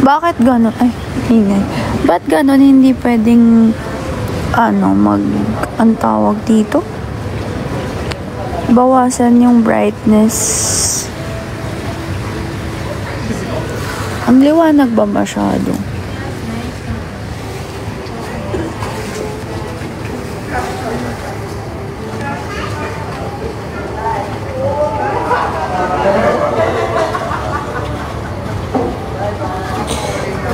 Bakit gano'n? Ay, ingay. Ba't gano'n hindi pwedeng, ang tawag dito? Bawasan yung brightness. Ang liwanag ba masyado?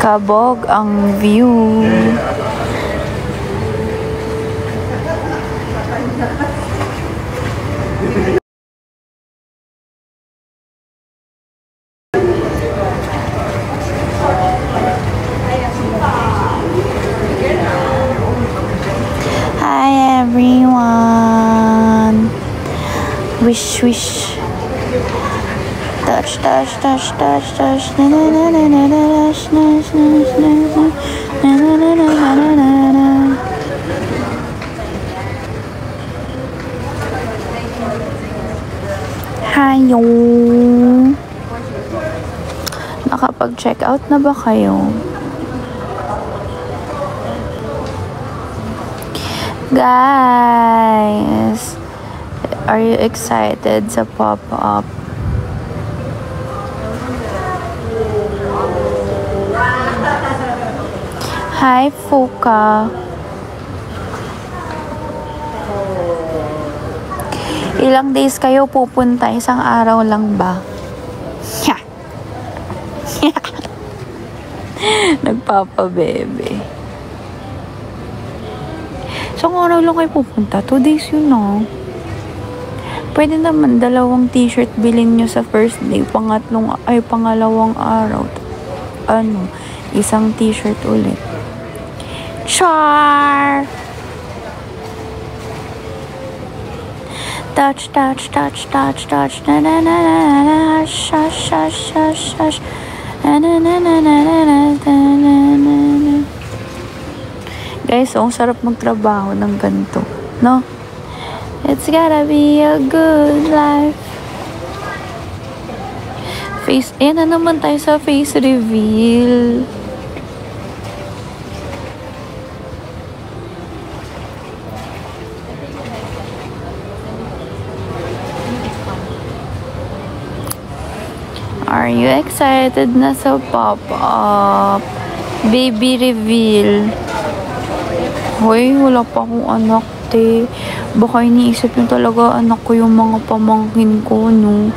Kabog ang view. Hi everyone. Wish. Touch. Na na na na na na na. Hayo. Nakapag-check out na ba kayo? Guys, are you excited sa pop-up? Hi, Fuka. Ilang days kayo pupunta? Isang araw lang ba? Nagpapabebe. Isang araw lang kayo pupunta? 2 days yun, no? Pwede naman 2 t-shirt bilhin nyo sa first day. Pangalawang araw. Isang t-shirt ulit. Char! Touch. Na na na na na. Shush. Na na na na na na na. Guys, ang sarap magtrabaho ng ganito, no? It's gotta be a good life. Na naman tayo sa face reveal. Are you excited na sa pop-up? Baby reveal. Hoy, wala pa akong anak, te. Baka iniisip nyo talaga anak ko yung mga pamangkin ko, no?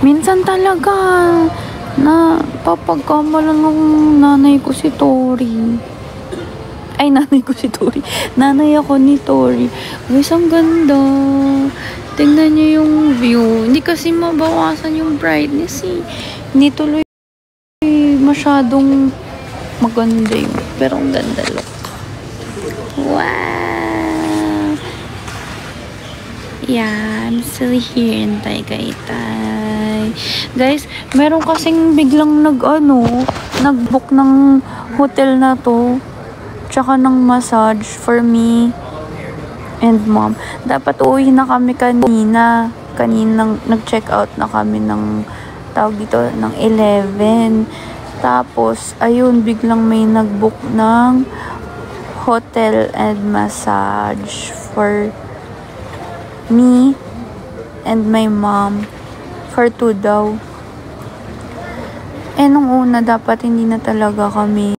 Minsan talaga na papagkamalan ng nanay ko si Tori. Ay, nanay ko si Tori. Nanay ako ni Tori. Guys, ang ganda. Tingnan nyo yung view. Hindi kasi mabawasan yung brightness, eh. Hindi tuloy masyadong maganda yun. Pero ang ganda, look. Wow! Yeah, I'm still here in Tagaytay. Guys, meron kasing biglang nag-book ng hotel na to. Tsaka ng massage for me and mom. Dapat uwi na kami kanina. Kaninang nag-check out na kami ng tawag dito ng 11. Tapos, ayun, biglang may nag-book ng hotel and massage for me and my mom for 2 daw. Nung una, dapat hindi na talaga kami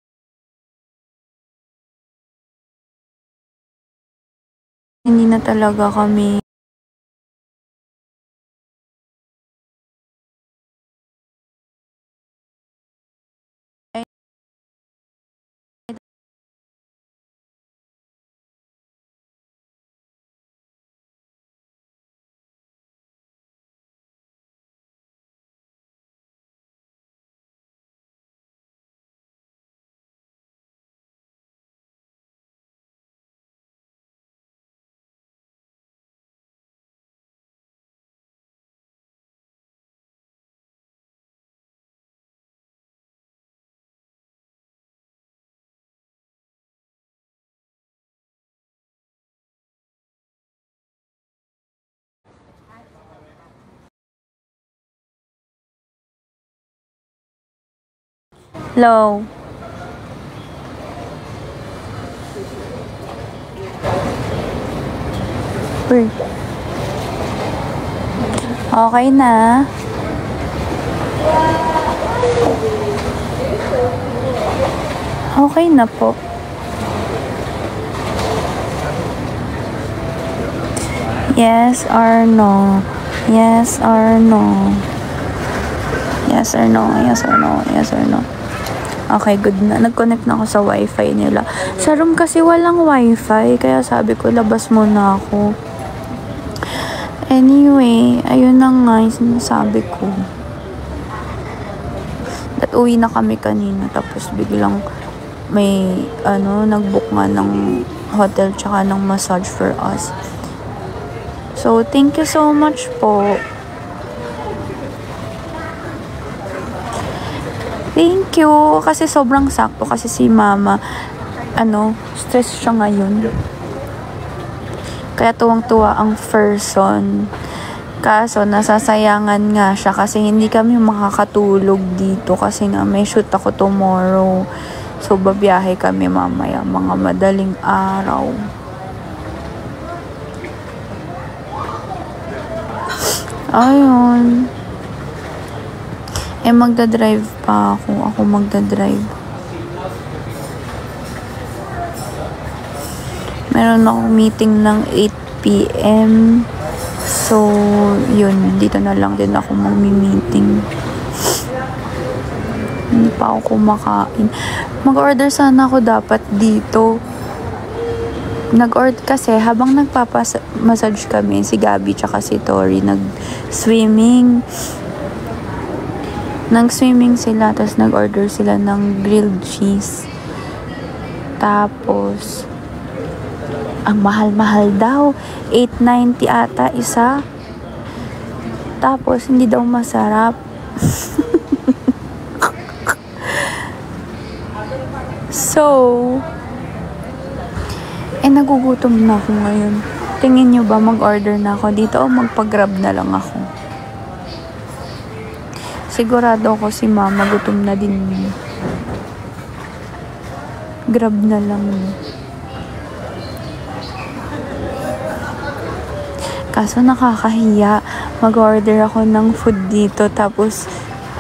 Low. Uy. Okay na. Okay na po. Yes or no? Yes or no? Yes or no? Yes or no? Yes or no? Okay, good na. Nag-connect na ako sa wifi nila. Sa room kasi walang wifi, kaya sabi ko, labas muna ako. Anyway, ayun na nga yung sinasabi ko. At uwi na kami kanina, tapos biglang may, nag-book nga ng hotel tsaka ng massage for us. So, thank you so much po. Thank you. Kasi sobrang sakto. Kasi si mama, stress siya ngayon. Kaya tuwang-tuwa ang person. Kaso, nasasayangan nga siya kasi hindi kami makakatulog dito kasi nga may shoot ako tomorrow. So, babiyahe kami mamaya, mga madaling araw. Ayun. Magdadrive pa ako. Ako magdadrive. Meron akong meeting ng 8 p.m. So, yun. Dito na lang din ako mag-meeting. Hindi pa ako kumakain. Mag-order sana ako dapat dito. Nag-order kasi habang nagpapamassage kami, si Gabi tsaka si Tori, nag-swimming sila, tapos nag-order sila ng grilled cheese. Tapos, ang mahal-mahal daw. 8.90 ata isa. Tapos, hindi daw masarap. So, nagugutom na ako ngayon. Tingin nyo ba mag-order na ako dito o magpa-grab na lang ako? Sigurado ako si mama gutom na din. Grab na lang. Kaso nakakahiya. Mag-order ako ng food dito tapos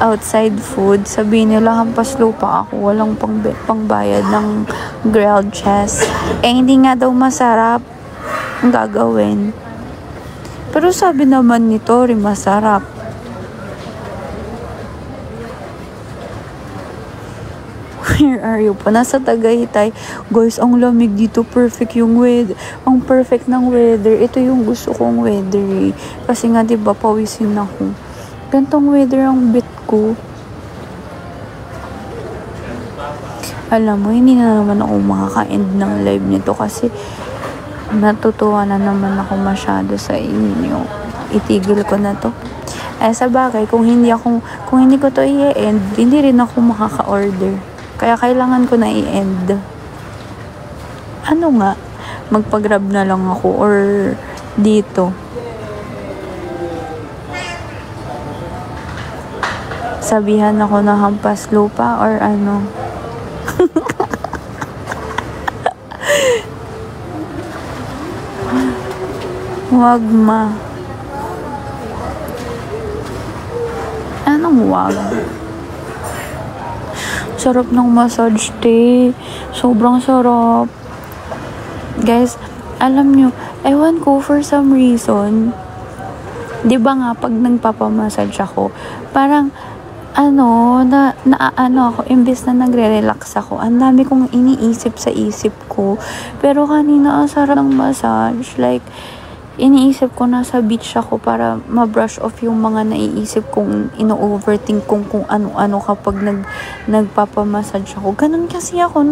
outside food. Sabihin nila hampas lupa ako. Walang pangbayad ng grilled cheese. Hindi nga daw masarap ang gagawin. Pero sabi naman ni Tori masarap. Where are you po? Nasa Tagaytay. Guys, ang lamig dito. Perfect yung weather. Ang perfect ng weather. Ito yung gusto kong weather eh. Kasi nga diba pawisin ako. Gantong weather ang bit ko. Alam mo, hindi na naman ako makaka-end ng live nito kasi natutuwa na naman ako masyado sa inyo. Itigil ko na to. Sa bagay, kung hindi ko to i-end, hindi rin ako makaka-order. Kaya kailangan ko na i-end. Magpa-grab na lang ako or dito. Sabihan ako na hampas lupa or ano. Wag ma. Anong wag? Sarap ng massage, te. Sobrang sarap. Guys, alam nyo, ewan ko for some reason, di ba nga, pag nagpapamassage ako, parang, ako, imbes na nagre-relax ako, ang dami kong iniisip sa isip ko. Pero kanina, ang sarap ng massage. Like, iniisip ko nasa beach ako para ma-brush off yung mga naiisip kong ino-overthink kung ano-ano kapag nagpapamassage ako. Ganun kasi ako,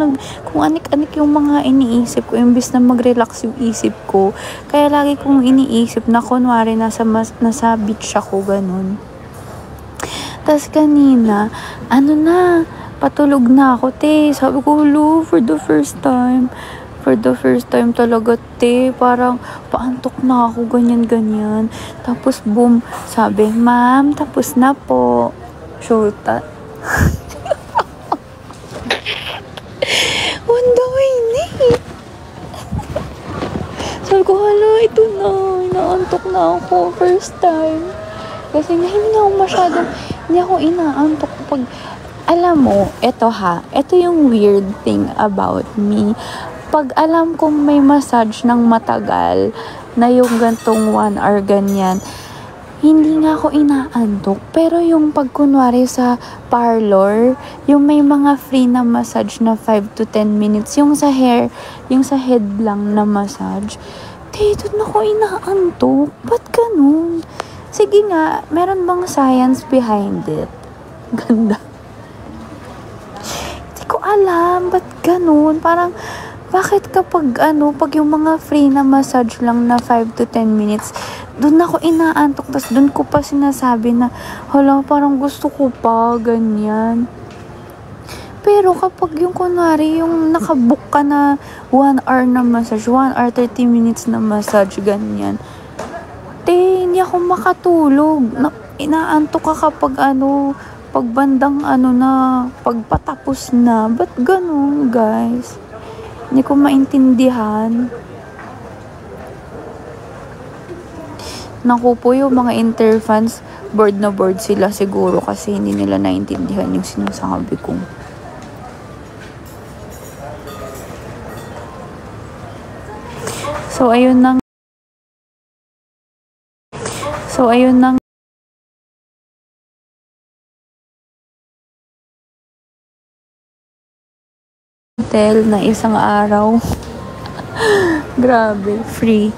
kung anik-anik yung mga iniisip ko, imbis na mag-relax yung isip ko. Kaya lagi kong iniisip na kunwari nasa beach ako, ganun. Tas kanina, patulog na ako, te. Sabi ko, for the first time talaga, te, parang paantok na ako, ganyan. Tapos, boom, sabi, ma'am, tapos na po. Shota. ito na, inaantok na ako first time. Kasi hindi ako inaantok pag, alam mo, ito yung weird thing about me. Pag alam kong may massage ng matagal, na yung gantong 1 hour ganyan, hindi nga ako inaantok. Pero yung pag kunwari sa parlor, yung may mga free na massage na 5 to 10 minutes, yung sa hair, yung sa head lang na massage, doon ako inaantok. Ba't ganun? Sige nga, meron bang science behind it? Ganda. Hindi ko alam, ba't ganun? Parang, bakit kapag pag yung mga free na massage lang na 5 to 10 minutes, doon ako inaantok, tapos doon ko pa sinasabi na, hala, parang gusto ko pa, ganyan. Pero kapag yung kunwari, yung nakabook ka na 1 hour na massage, 1 hour 30 minutes na massage, ganyan, hindi ako makatulog. Inaantok ka kapag pag bandang na, pagpatapos na. Ba't ganun, guys? Hindi ko maintindihan. Naku po, yung mga interfans, bored na bored sila siguro kasi hindi nila naintindihan yung sinasabi ko. So, ayun na. Hotel na isang araw. Grabe, free.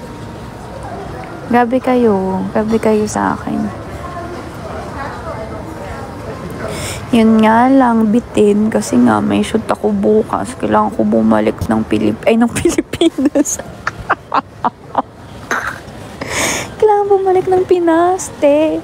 Grabe kayo sa akin. Yun nga lang, bitin kasi nga may shoot ako bukas. Kailangan ko bumalik ng Pilipinas. Kailangan bumalik ng Pinas, te.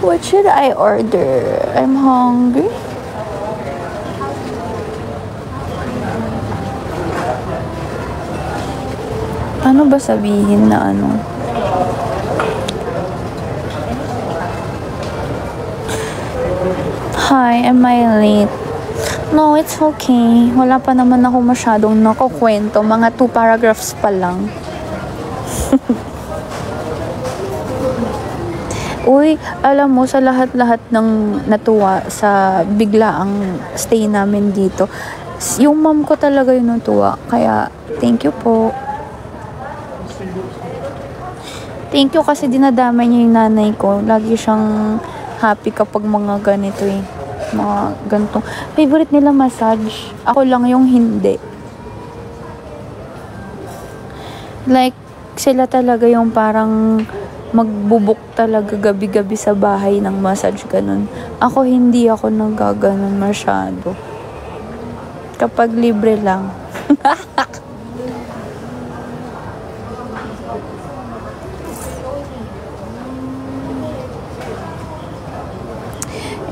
What should I order? I'm hungry. Ano ba sabihin na Hi, am I late? No, it's okay. Wala pa naman ako masyadong nakukwento. Mga 2 paragraphs pa lang. Uy, alam mo, sa lahat-lahat ng natuwa sa biglaang stay namin dito, yung mom ko talaga yung natuwa. Kaya, thank you po. Thank you kasi dinadamay niya yung nanay ko. Lagi siyang happy kapag mga ganito mga ganitong. Favorite nila massage. Ako lang yung hindi. Like, sila talaga yung parang magbubuk talaga gabi-gabi sa bahay ng massage, ganun. Ako hindi ako nagaganon masyado. Kapag libre lang.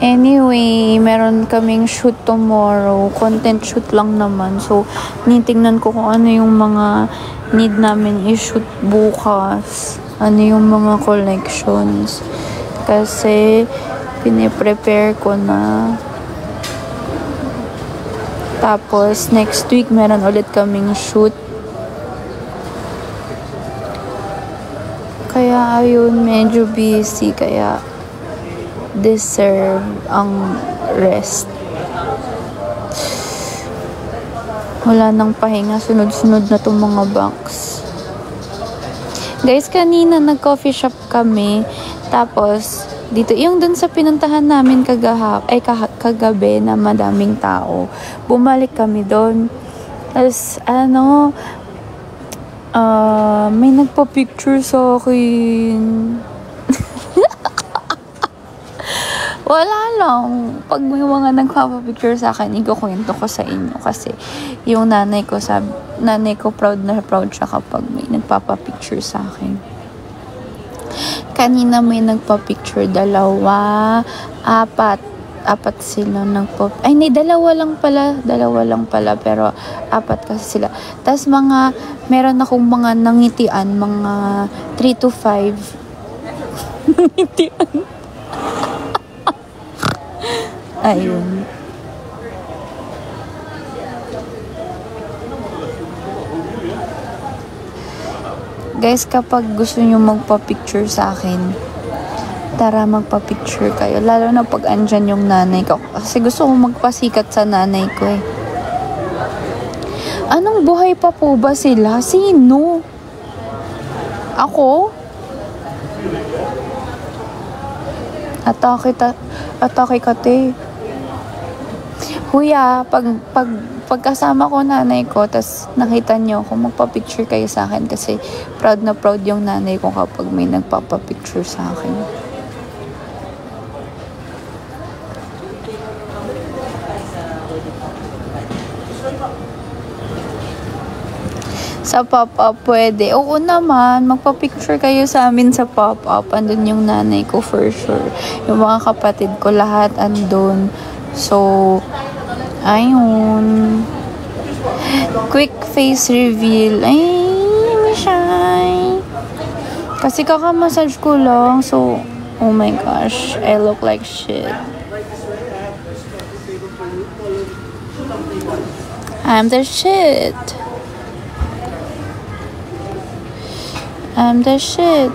Anyway, meron kaming shoot tomorrow. Content shoot lang naman. So, nitingnan ko kung ano yung mga need namin i-shoot bukas. Ano yung mga collections. Kasi, piniprepare ko na. Tapos, next week, meron ulit kaming shoot. Kaya, ayun, medyo busy. Kaya, deserve ang rest. Wala nang pahinga, sunod-sunod na itong mga box. Guys, kanina nag-coffee shop kami. Tapos, dito, yung dun sa pinuntahan namin kagabi na madaming tao. Bumalik kami doon. Tapos, may nagpa-picture sa akin. Wala lang. Pag may mga nagpapapicture sa akin, ikukwento ko sa inyo. Kasi yung nanay ko proud na proud siya kapag may nagpapapicture sa akin. Kanina may nagpapicture 2, 4, apat sila nagpop. Ay, hindi, dalawa lang pala, pero apat kasi sila. Tapos meron akong mga nangitian, mga 3 to 5. Nangitian. Ayun. Guys, kapag gusto nyo magpa-picture sa akin, tara magpa-picture kayo. Lalo na pag andyan yung nanay ko. Kasi gusto ko magpasikat sa nanay ko eh. Anong buhay pa po ba sila? Sino? Ako? Atake ka, te. Huya, pagkasama ko nanay ko, tas nakita niyo ako, magpa-picture kayo sa akin kasi proud na proud yung nanay ko kapag may nagpapa-picture sa akin. Sa pop-up pwede. Oo naman, magpa-picture kayo sa amin sa pop-up. Andun yung nanay ko for sure. Yung mga kapatid ko, lahat andun. So, ayun. Quick face reveal. Ay, shy. Kasi kaka-massage ko lang. So, oh my gosh. I look like shit. I'm the shit. I'm the shit.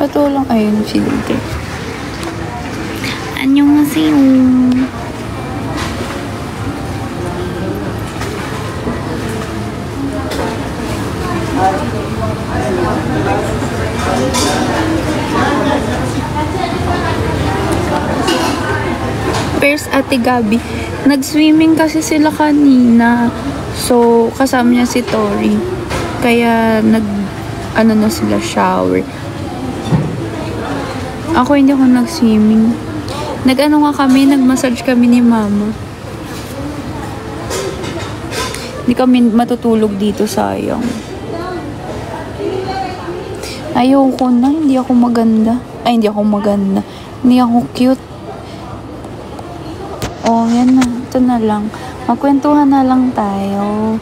Ba't walang ayun filter? Annyeonghaseyo. Where's Ate Gabi? Nag-swimming kasi sila kanina. So, kasama niya si Tori. Kaya, na sila, shower. Ako hindi ako nag-swimming. Nag-massage kami ni Mama. Hindi kami matutulog dito, sayang. Ayoko na, hindi ako maganda. Hindi ako cute. Oh, yan na. Ito na lang. Magkwentuhan na lang tayo.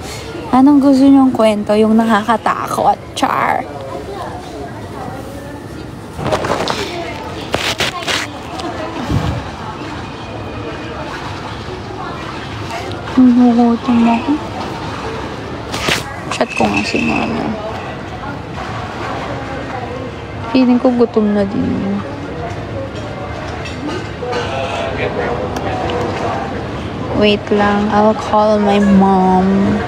Anong gusto niyong kwento? Yung nakakatakot. Char! Nagugutom ako. Chat ko nga si Mama. Feeling ko gutom na din. Wait lang, I'll call my mom.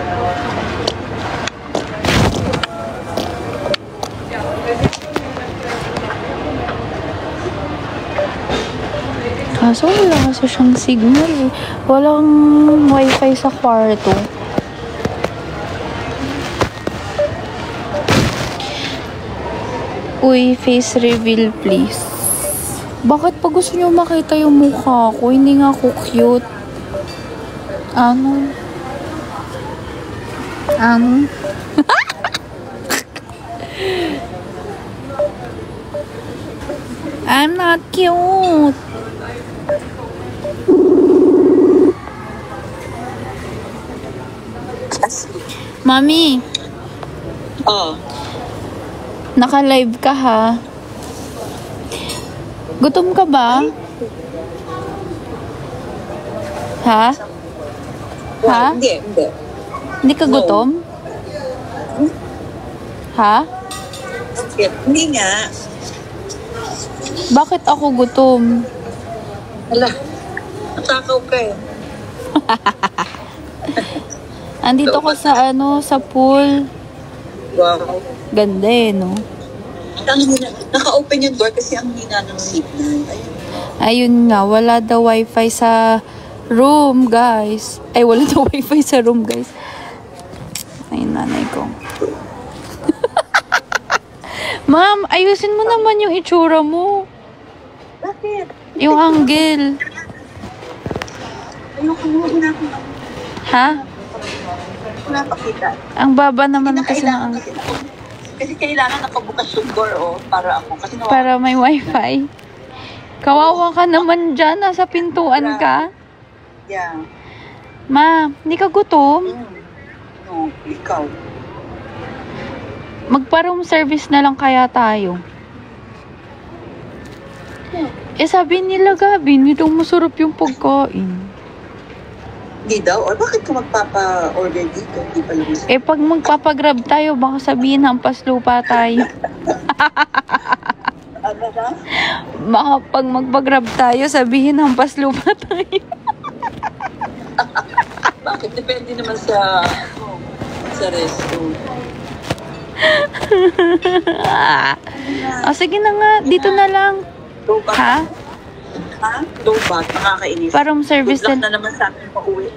Kaso wala kasi siyang signal eh. Walang wifi sa kwarto. Uy, face reveal please. Bakit pa gusto niyo makita yung mukha ko? Hindi nga ako cute. Ano? I'm not cute. Mami. Oh. Naka-live ka ha? Gutom ka ba? Ha? Ha? Hindi. Hindi ka gutom? Ha? Hindi nga. Bakit ako gutom? Hala, natakaw ka eh. Andito ko sa sa pool. Wow. Ganda eh, no? Naka-open yung door kasi ang hina ng signal. Ayun nga, wala daw wifi sa room, guys. Ay, wala daw wifi sa room, guys. Ay, nanay ko. Ma'am, ayusin mo naman yung itsura mo. Bakit? Yung angle. Ayoko mo na ako. Ha? Napakita. Ang baba naman Hindi na kasi kailangan ng... kasi kailangan nakabukas yung door, oh, para ako. Kasi Para may wifi. Kawawa ka naman dyan. Nasa pintuan ka. Yeah. Ma, hindi ka gutom? No, ikaw. Magpa-room service na lang kaya tayo. Eh sabi nila Gabi, hindi daw masarap yung pagkain. Hindi daw? Or bakit ka magpapa-order dito? Hindi pala masarap. Eh pag magpapagrab tayo, baka sabihin hampas lupa tayo. Ano na? Baka pag magpagrab tayo, sabihin hampas lupa tayo. Bakit? Depende naman sa resto. O sige na nga, dito na lang. Low back. Ha? Ha? Low back. Nakakainis. Parang service Good luck din. na naman sa akin pauwi.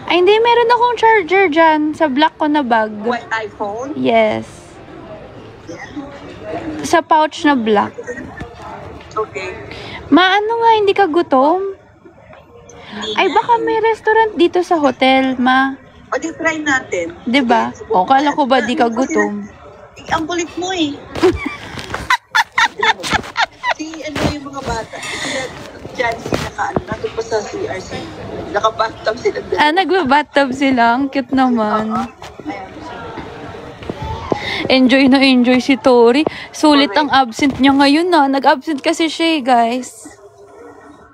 Ay hindi, meron akong charger dyan. Sa black ko na bag. White iPhone? Yes. Sa pouch na black. Okay. Ma, ano nga, hindi ka gutom? Ay, baka may restaurant dito sa hotel, ma. O, di try natin. 'Di ba? O, kala ko ba di ka gutom? Ang kulit mo eh. Si ano yung mga bata. Sila dyan nandun pa sa CRC. Nakabathtub sila dyan. Ah, nagbabathtub sila. Ang cute naman. Ayan. Enjoy na enjoy si Tori. Sulit ang absent niya ngayon na. Nag-absent kasi siya, guys.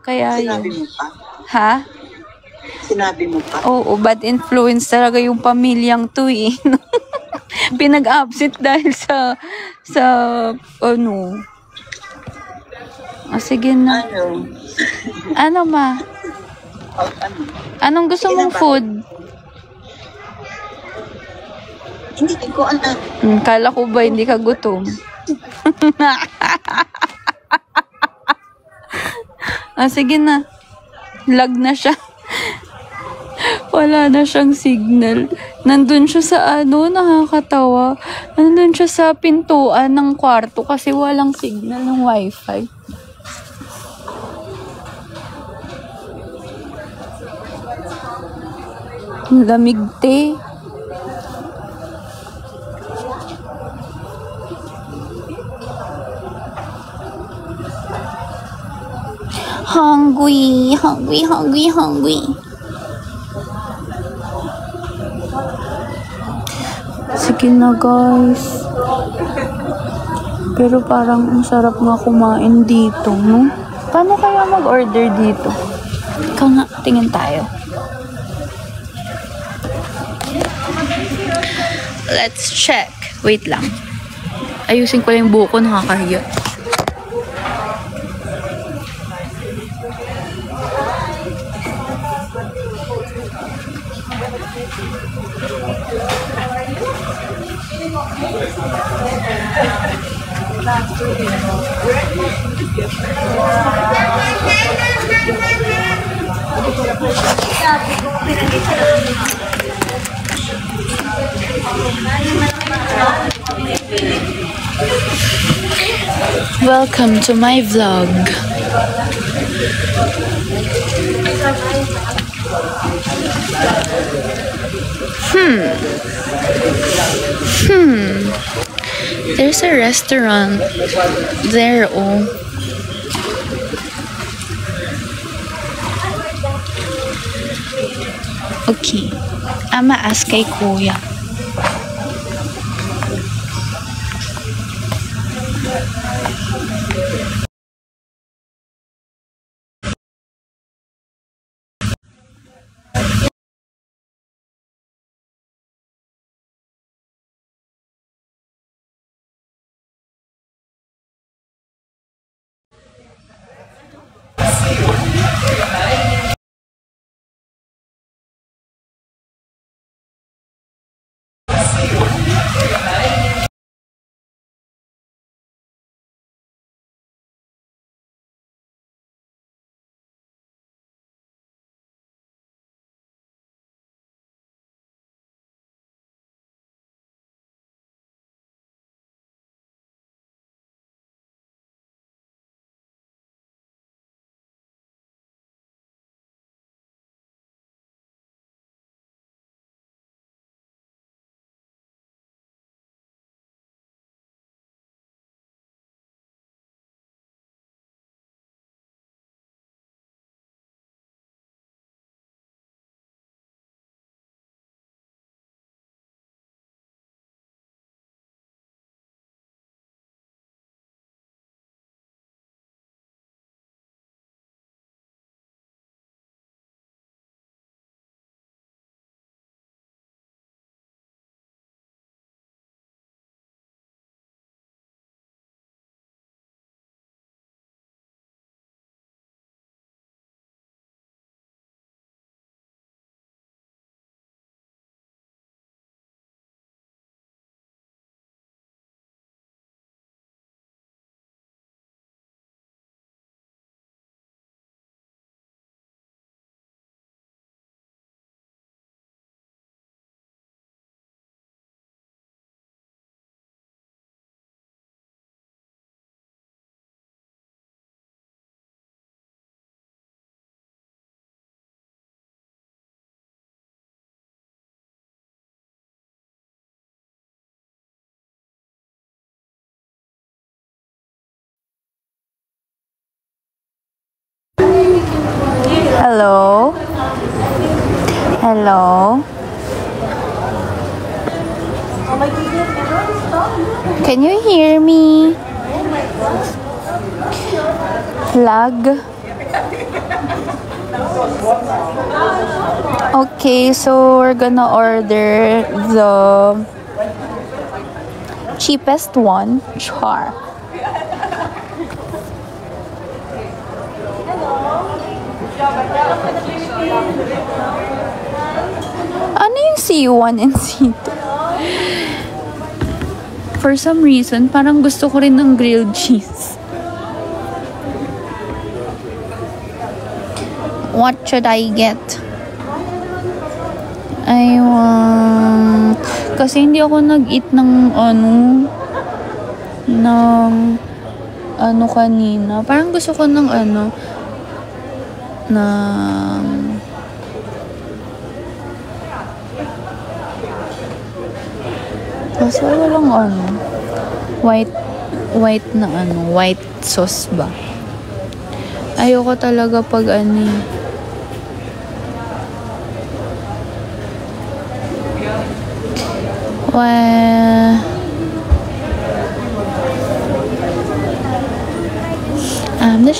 Kaya Sinabi yun. mo pa? Ha? Sinabi mo pa? Oo, bad influence talaga yung pamilyang to eh. Pinag-absent dahil sa ano. Ah, sige na. Ano? Ano ma? Ano? Anong gusto Sige mong na ba? food? Hindi ko alam. Kala ko ba hindi ka gutom? Ah, sige na. Lag na siya. Wala na siyang signal. Nandun siya sa ano, nakakatawa. Nandun siya sa pintuan ng kwarto kasi walang signal ng wifi. Ang lamig, te. Hungry, hungry, hungry, hungry. Sige na guys. Pero parang ang sarap nga kumain dito, no? Paano kaya mag-order dito? Ikaw nga, tingin tayo. Let's check. Wait lang. Ayusin ko lang yung buko, nakakahiya. Welcome to my vlog. There's a restaurant there, oh. Okay. Ama ask kay kuya. Hello? Hello? Can you hear me? Lag? Okay, so we're gonna order the cheapest one. Char. Ano yung C1 and C2? For some reason, parang gusto ko rin ng grilled cheese. What should I get? I want... Kasi hindi ako nag-eat ng kanina. Parang gusto ko ng kasi walang white sauce ba? Ayoko talaga pag I'm the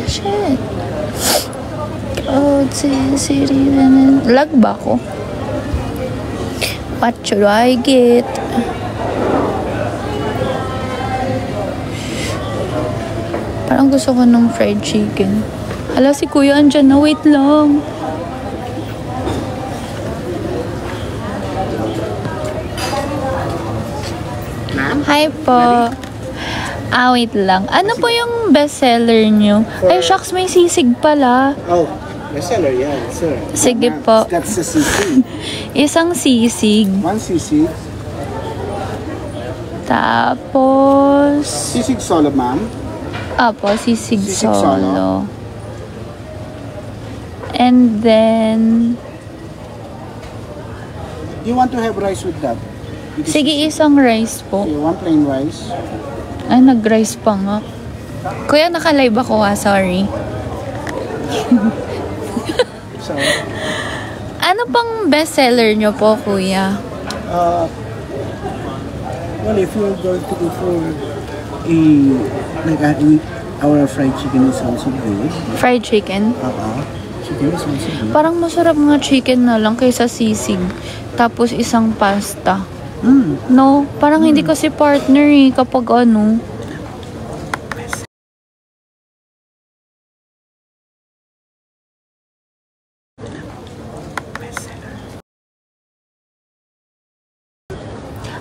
shit. Oh, city. Lag ba ko? What should I get? Parang gusto ko ng fried chicken. Hala, si Kuya andyan na. Wait lang. Hi po. Wait lang. Ano po yung bestseller nyo? Ay, shucks, may sisig pala. Oh, bestseller, yeah, sir. Sige po. That's the sisig. Isang sisig. One sisig. Tapos... Sisig solo, ma'am. Apo, sisig Sisig solo. solo. And then... You want to have rice with that? Sige, isang rice po. Okay, one plain rice. Ay, nag-rice pa nga. Kuya, naka-live ako sorry. So, Ano pang bestseller nyo po, Kuya? well, if you're going to go for our fried chicken is also good. Fried chicken? Chicken is also good. Parang masarap nga chicken na lang kaysa sisig. Tapos isang pasta. No, parang hindi kasi partner kapag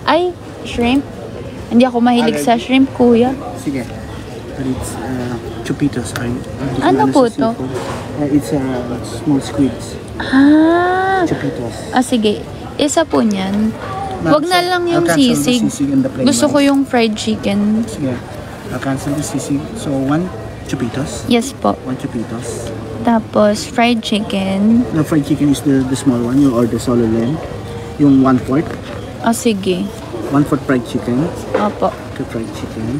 Ay, shrimp. Hindi ako mahilig sa shrimp, Kuya. Sige. But it's chupitos. Ano po to? It's small squids. Chupitos. Sige. Isa po niyan. Wag na lang yung sisig. Gusto ko yung fried chicken. Sige. I'll cancel the sisig. So, one chupitos. Yes po. One chupitos. Tapos, fried chicken. The fried chicken is the small one. You order solo lamb. Yung 1/4. Sige. 1/4 fried chicken. Opo. Two fried chicken.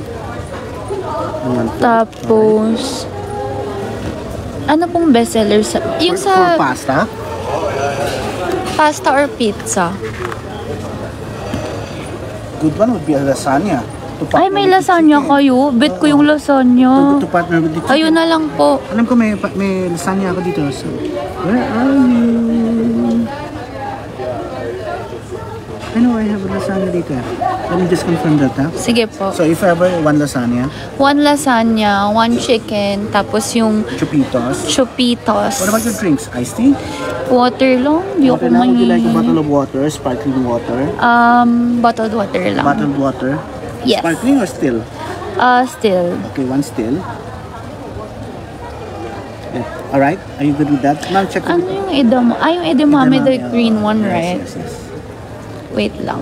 And 1/4 Tapos, ano pong bestseller sa... Yung for sa pasta. pasta or pizza? Good one would be a lasagna. Ay, may lasagna kayo. Bet ko yung lasagna. To partner with the chicken. Ayun na lang po. Alam ko may lasagna ako dito. So, where are you? I know I have a lasagna dito. Let me just confirm that, ha? Sige po. So, if ever, one lasagna. One lasagna, one chicken, tapos yung Chupitos. chupitos. What about your drinks? Iced tea? Water lang. Di ako Water na. Would you like a mahilig. bottle of water? Sparkling water? Bottled water lang. Bottled water? Yes. Sparkling or still? Still. Okay, one still. Yeah. Alright, are you good with that? Now check Ano yung edamame? Yung edamame, the green one, Yes, right? Yes, yes. Wait lang.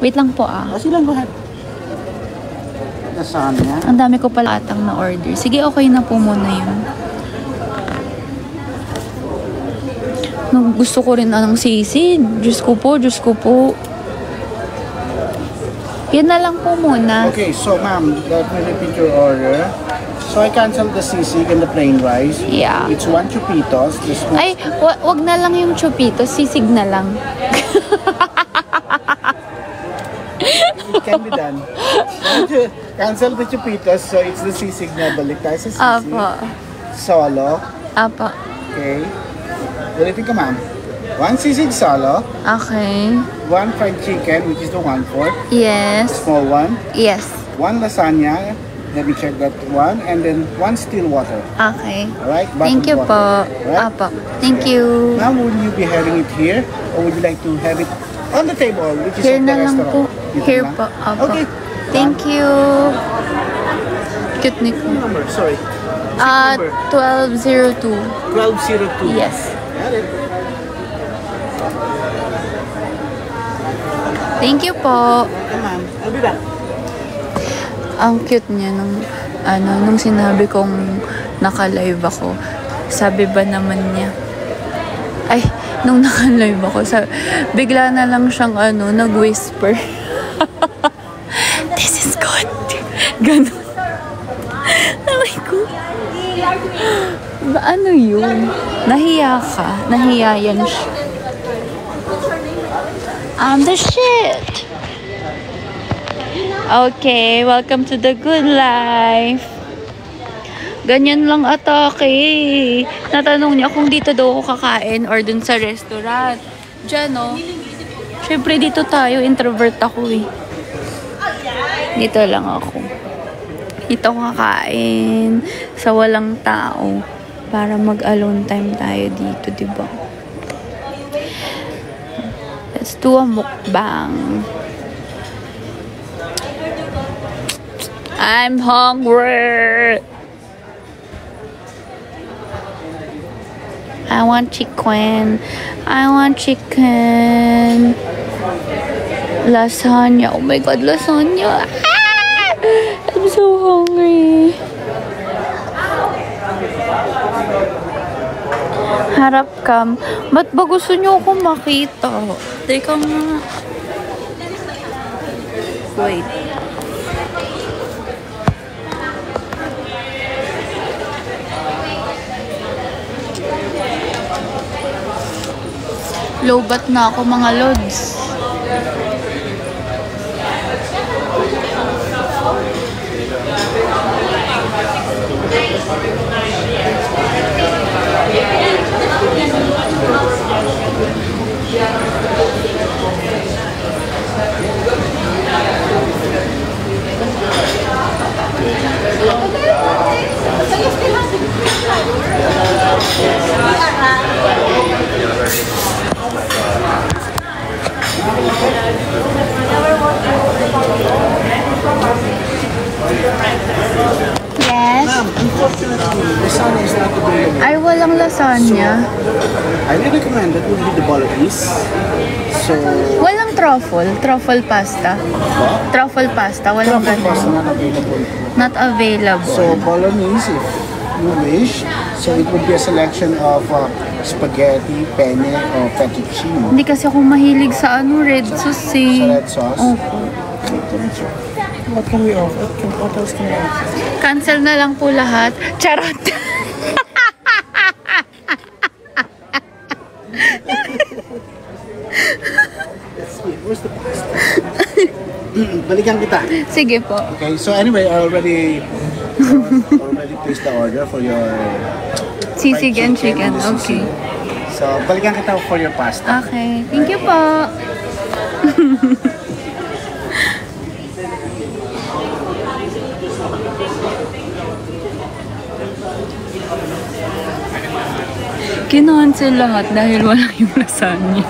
Wait lang po Kasi lang, go ahead. Lasagna. Ang dami ko pala atang na order. Sige, okay na po muna yun. Gusto ko rin ng sisig. Diyos ko po, Diyos ko po. Yan na lang po muna. Okay, so ma'am, let me repeat your order. So I canceled the sisig and the plain rice. Yeah. It's 1 chupitos. The small Ay, wag na lang yung chupito, sisig na lang. It can be done. Cancel the chupitos, so it's the sisig na. Balik tayo sa sisig. Apo. Solo. Apo. Okay. Ulitin ka, ma'am. 1 sisig solo. Okay. 1 fried chicken, which is the 1/4. Yes. Small one. Yes. 1 lasagna. Let me check that one. And then 1 still water. Okay. Alright? Thank you po. Alright? Apo. Thank you. Now, would you be having it here? Or would you like to have it on the table, which is Here at the na lang restaurant? po. Dito Here na? po. Apo. Okay. Thank you. Cute ni ko. Number, sorry. 1202. 1202. Yes. Got it. Thank you po. Come on. I'll be back. Ang cute niya nung sinabi kong naka-live ako. Sabi ba naman niya? Ay, nung naka-live ako, bigla na lang siyang nag-whisper. This is good. Ganun. Sabi ko, ba ano yun? Nahiya ka. Nahiya yan siya. I'm the shit. Okay, welcome to the good life. Ganyan lang atake. Natanong niya kung dito daw ako kakain or dun sa restaurant. Diyan, no? Siyempre dito tayo, introvert ako eh. Dito lang ako. Dito ako kakain sa walang tao para mag-alone time tayo dito, diba? Let's do a mukbang. I'm hungry. I want chicken. I want chicken. Lasagna. Oh my God, lasagna. Ah! I'm so hungry. Harap cam. Ba't ba gusto niyo akong makita? Teka nga. Wait. Lobat na ako mga lods. Yes. Ma'am, unfortunately, lasagna is not available. Ay, walang lasagna. I would recommend that would be the bolognese. So, Walang truffle. Truffle pasta. what? Truffle pasta. Walang Truffle pasta ganun. not available. Not available. So, bolognese, if you wish. So, it would be a selection of spaghetti, penne, or fettuccine. Hindi kasi ako mahilig sa red sauce eh. Sa red sauce? Opo. What can we offer? What else can we offer? Cancel na lang po lahat. Charot! Where's the pasta? Balikan kita. Sige po. Okay, so anyway, I already placed the order for your Sisig fried and chicken. and the Okay. sisig. So, balikan kita for your pasta. Okay. Thank you po. Kinancel lahat dahil wala yung lasagna.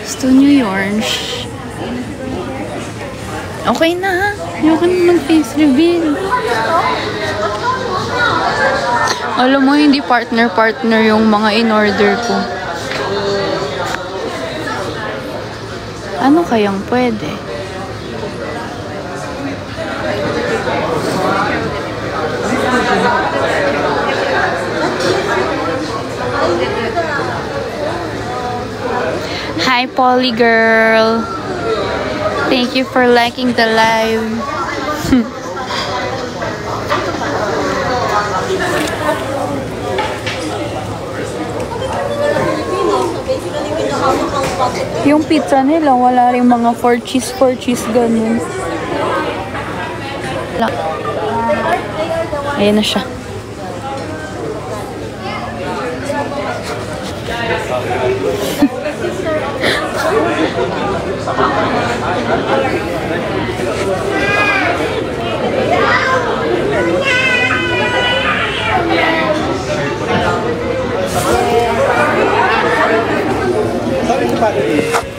Gusto nyo yun? Okay na. Ayoko na mag-face reveal. Alam mo, hindi partner-partner yung mga in-order ko. Ano kayang pwede? Hi, Polly girl. Thank you for liking the live. Yung pizza nila, wala rin mga 4 cheese, ganun. Ayan na siya.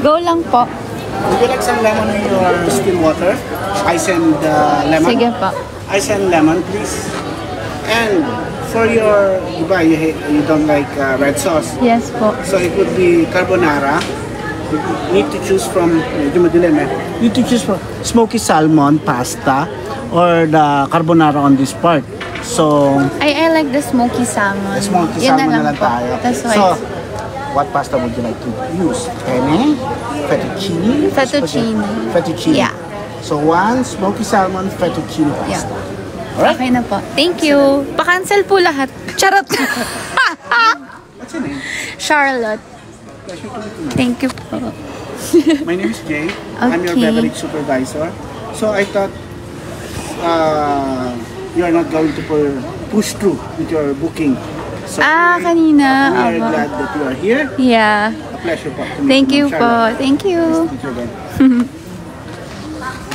Go lang po. Would you like some lemon in your still water? Ice and lemon? Sige po. Ice and lemon, please. And for your, you don't like red sauce. Yes po. So it would be carbonara. You need to choose from, you need to choose from smoky salmon pasta or the carbonara on this part. So, I like the smoky salmon. the smoky Yun salmon na na lang po. tayo. That's why. So, what pasta would you like to use? Penne? Fettuccine? Fettuccine. Fettuccine. Yeah. So, one smoky salmon fettuccine pasta. Alright? Okay na po. Thank you. Pa-cancel po lahat. Charot. What's your name? Charlotte. Pleasure to meet you. Thank you po. My name is Jay. I'm your Okay. beverage supervisor. So I thought you are not going to push through with your booking. So Kanina. we are Aba. glad that you are here. Yeah. A pleasure po. to meet Thank you Charlotte. po. Thank you. Nice to meet you again.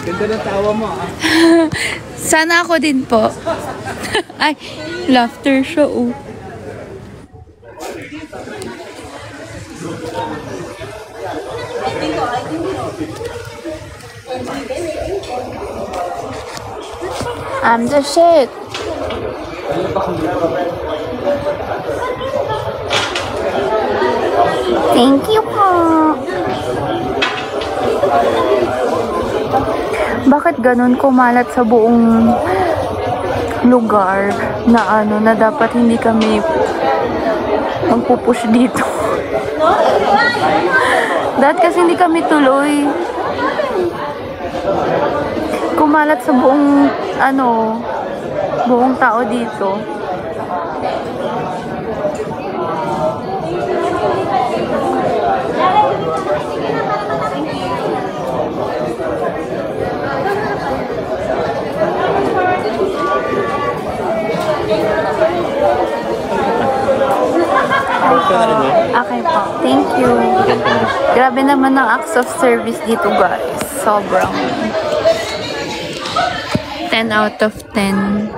Ganda ng tawa mo ah. Sana ako din po. Ay, laughter siya oh. I'm the shit. Thank you po. Bakit ganun kumalat sa buong lugar na na dapat hindi kami magpupush dito. Dahil kasi hindi kami tuloy. Kumalat sa buong buong tao dito. Okay po. Thank you. Grabe naman ang acts of service dito, guys. Sobrang 10 out of 10.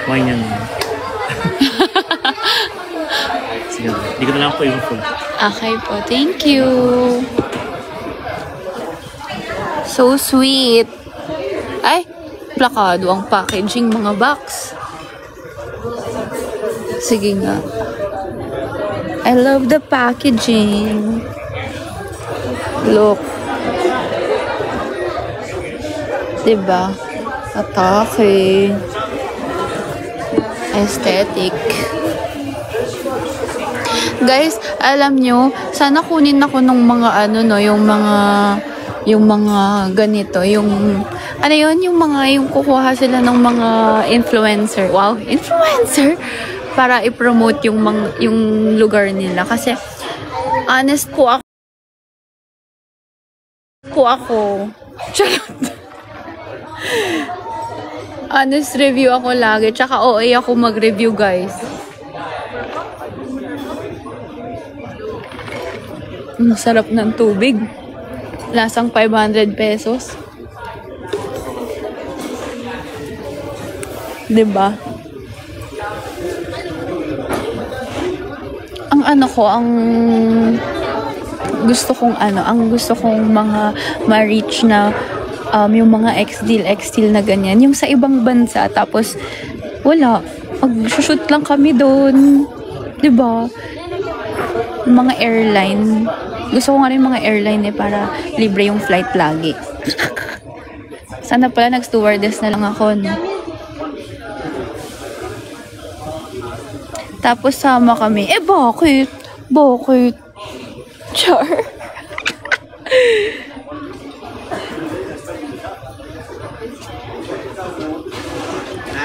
Wine yan. Sige, hindi ko na lang po i-full. Okay po. Thank you. So sweet. Ay, plakado ang packaging, mga box. Sige nga. I love the packaging. Look. Diba? Atake. Aesthetic. Guys, alam nyo, sana kunin ako ng mga yung mga ganito, yung yung kukuha sila ng mga influencer. Wow, influencer! Para i-promote yung lugar nila. Kasi, honest po ako. Charot. Honest review ako lagi. Tsaka OA ako mag-review, guys. Ang sarap ng tubig. Lasang 500 pesos. Diba? Ang gusto kong mga ma-reach na yung mga ex-deal na ganyan. Yung sa ibang bansa, tapos wala. Mag-shoot lang kami doon. Diba? Mga airline. Gusto ko nga rin mga airline para libre yung flight lagi. Sana pala nag-stewardess na lang ako, no? Tapos sama kami. Bakit? Bakit? Char.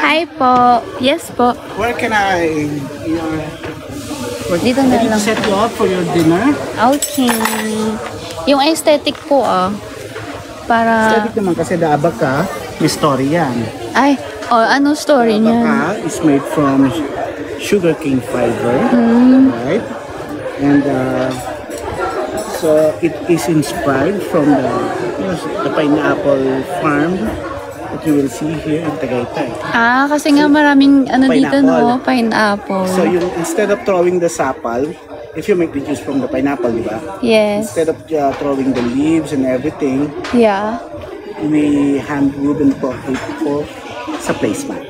Hi po. Yes po. Where can I Dito na Ready to lang. set you up for your dinner. Okay. Yung aesthetic po para... Aesthetic naman kasi the abaca, may story yan. Ay, ano story The niyan? abaca is made from sugarcane fiber, right? And so it is inspired from the pineapple farm that you will see here in Tagaytay. Kasi nga maraming dito, no? Pineapple. So instead of throwing the sapal, if you make the juice from the pineapple, di ba? Yes. Instead of throwing the leaves and everything, Yeah. we hand wooden po sa placemat.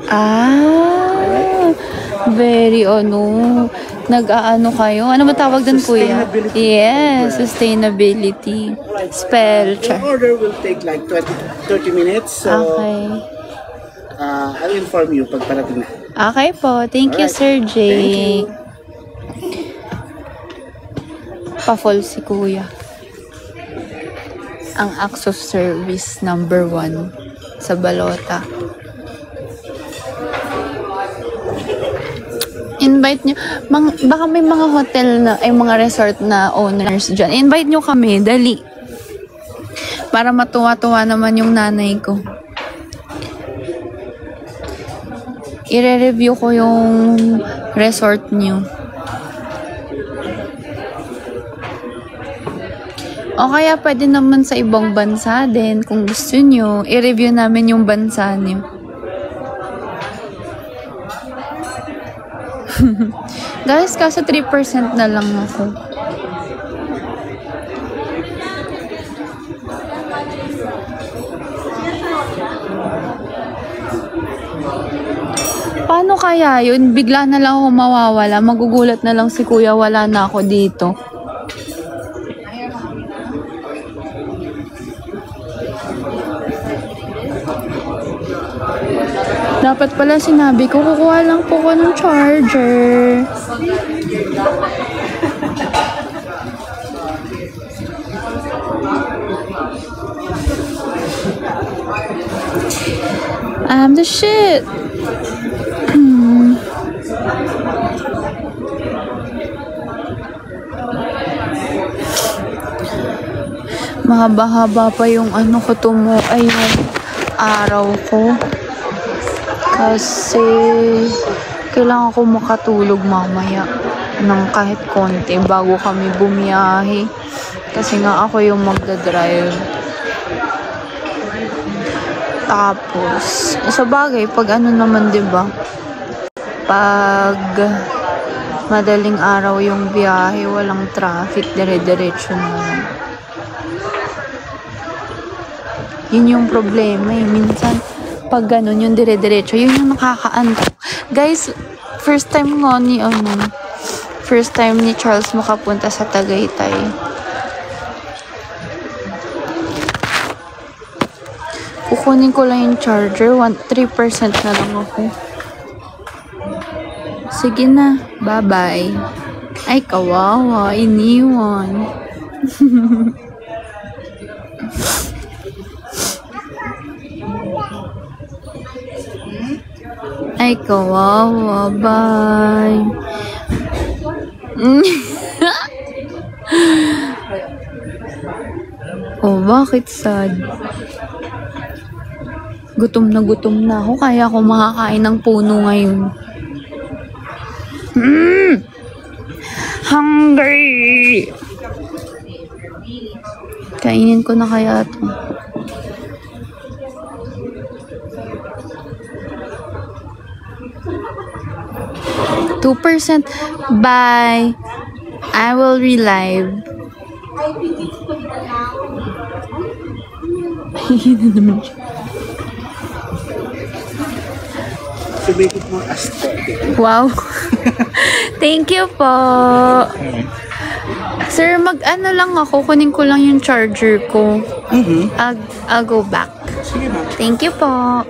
Very nag-aano kayo? Ano ba tawag dun, kuya? Sustainability. Yes, sustainability. Spell. The order will take like 20 to 30 minutes. So Okay. I'll inform you pag parating na. Okay po. Thank you, Sir Jake. Pa-fall si kuya. Ang acts of service number 1 sa Balota. Invite nyo, baka may mga hotel na, mga resort na owners dyan. Invite nyo kami, dali. Para matuwa-tuwa naman yung nanay ko. I-review ko yung resort nyo. O kaya pwede naman sa ibang bansa din. Kung gusto nyo, i-review namin yung bansa nyo. Guys, kaso 3% na lang ako. Paano kaya yun? Bigla na lang ako mawawala. Magugulat na lang si kuya, wala na ako dito. Dapat pala sinabi ko, kukuha lang po ko ng charger. I'm the shit. Mahaba-haba pa yung yung araw ko. Kasi kailangan ko makatulog mamaya ng kahit konti bago kami bumiyahe. Kasi nga ako yung magdadrive. Tapos, sa bagay, pag naman, diba? Pag madaling araw yung biyahe, walang traffic, dire-diretso na lang. Yun yung problema minsan pag ganun yung dire-diretso, yun yung nakakaantok. Guys, first time ni Charles makapunta sa Tagaytay. Kukunin ko lang yung charger, 3% na lang ako. Sige na, bye-bye. Ay, kawawa, iniwan. Ay, kawawa. Bye. Oh, bakit sad? Gutom na ako. Kaya ako makakain ng puno ngayon. Hungry! Kainin ko na kaya ito. %. Bye. I will relive. To make it more aesthetic. Wow. Thank you po. Sir, lang ako. Kunin ko lang yung charger ko. I'll go back. Sige, ma'am. Thank you po.